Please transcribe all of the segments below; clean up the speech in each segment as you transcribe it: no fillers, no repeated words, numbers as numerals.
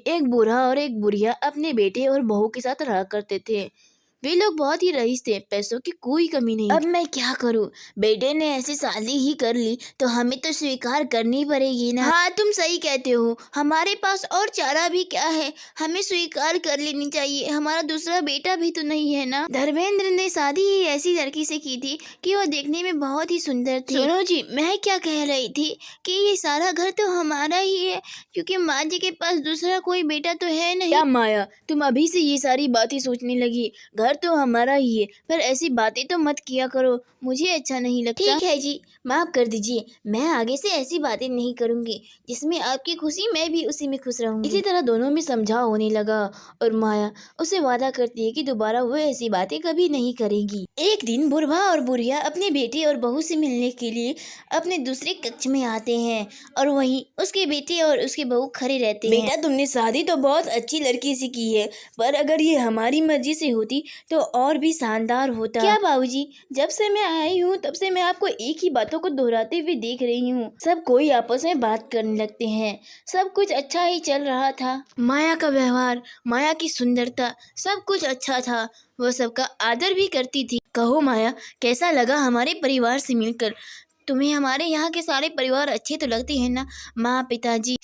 एक बूढ़ा और एक बुढ़िया अपने बेटे और बहू के साथ रहा करते थे। वे लोग बहुत ही रईस थे, पैसों की कोई कमी नहीं। अब मैं क्या करूं? बेटे ने ऐसी शादी ही कर ली तो हमें तो स्वीकार करनी पड़ेगी ना। हाँ, तुम सही कहते हो, हमारे पास और चारा भी क्या है, हमें स्वीकार कर लेनी चाहिए। हमारा दूसरा बेटा भी तो नहीं है ना। धर्मेंद्र ने शादी ही ऐसी लड़की से की थी कि वो देखने में बहुत ही सुंदर थी। सुनो जी, मैं क्या कह रही थी कि ये सारा घर तो हमारा ही है, क्योंकि माँ जी के पास दूसरा कोई बेटा तो है नहीं। क्या माया, तुम अभी से ये सारी बातें सोचने लगी? घर तो हमारा ही है, पर ऐसी बातें तो मत किया करो, मुझे अच्छा नहीं लगता। ठीक है जी, माफ कर दीजिए, मैं आगे से ऐसी बातें नहीं करूंगी। जिसमें आपकी खुशी, मैं भी उसी में खुश रहूंगी। इसी तरह दोनों में समझाव होने लगा और माया उसे वादा करती है कि दोबारा वो ऐसी बातें कभी नहीं करेगी। एक दिन बुढ़वा और बुढ़िया अपने बेटे और बहू से मिलने के लिए अपने दूसरे कक्ष में आते हैं और वहीं उसके बेटे और उसके बहू खड़े रहते हैं। बेटा, तुमने शादी तो बहुत अच्छी लड़की से की है, पर अगर ये हमारी मर्जी से होती तो और भी शानदार होता। क्या बाबूजी, जब से मैं आई हूँ तब से मैं आपको एक ही बातों को दोहराते हुए देख रही हूँ। सब कोई आपस में बात करने लगते हैं, सब कुछ अच्छा ही चल रहा था। माया का व्यवहार, माया की सुंदरता, सब कुछ अच्छा था। वो सबका आदर भी करती थी। कहो माया, कैसा लगा हमारे परिवार से मिलकर? तुम्हें हमारे यहाँ के सारे परिवार अच्छे तो लगते हैं ना? माँ, पिताजी।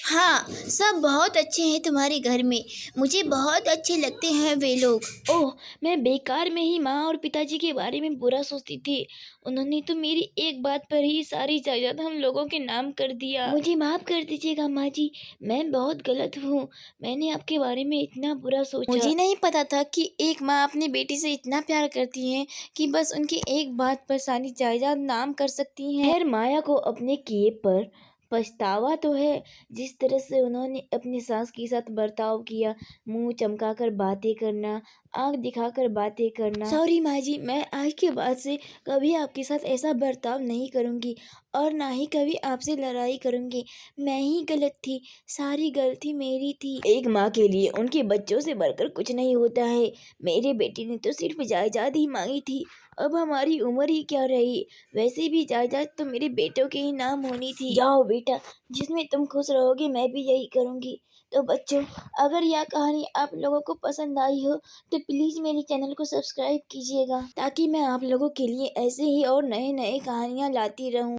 हाँ, सब बहुत अच्छे हैं तुम्हारे घर में, मुझे बहुत अच्छे लगते हैं वे लोग। ओह, मैं बेकार में ही माँ और पिताजी के बारे में बुरा सोचती थी। उन्होंने तो मेरी एक बात पर ही सारी जायदाद हम लोगों के नाम कर दिया। मुझे माफ कर दीजिएगा माँ जी, मैं बहुत गलत हूँ। मैंने आपके बारे में इतना बुरा सोचा। मुझे नहीं पता था कि एक माँ अपने बेटी से इतना प्यार करती है कि बस उनकी एक बात पर सारी जायदाद नाम कर सकती है। खैर, माया को अपने किए पर पछतावा तो है। जिस तरह से उन्होंने अपनी सास के साथ बर्ताव किया, मुंह चमकाकर बातें करना, आंख दिखाकर बातें करना। सॉरी माँ जी, मैं आज के बाद से कभी आपके साथ ऐसा बर्ताव नहीं करूँगी और ना ही कभी आपसे लड़ाई करूँगी। मैं ही गलत थी, सारी गलती मेरी थी। एक माँ के लिए उनके बच्चों से बढ़कर कुछ नहीं होता है। मेरे बेटे ने तो सिर्फ जायदाद ही मांगी थी, अब हमारी उम्र ही क्या रही। वैसे भी जायदाद तो मेरे बेटों के ही नाम होनी थी। जाओ बेटा, जिसमें तुम खुश रहोगे मैं भी यही करूँगी। तो बच्चों, अगर यह कहानी आप लोगों को पसंद आई हो तो प्लीज़ मेरे चैनल को सब्सक्राइब कीजिएगा, ताकि मैं आप लोगों के लिए ऐसे ही और नए नए कहानियाँ लाती रहूँ।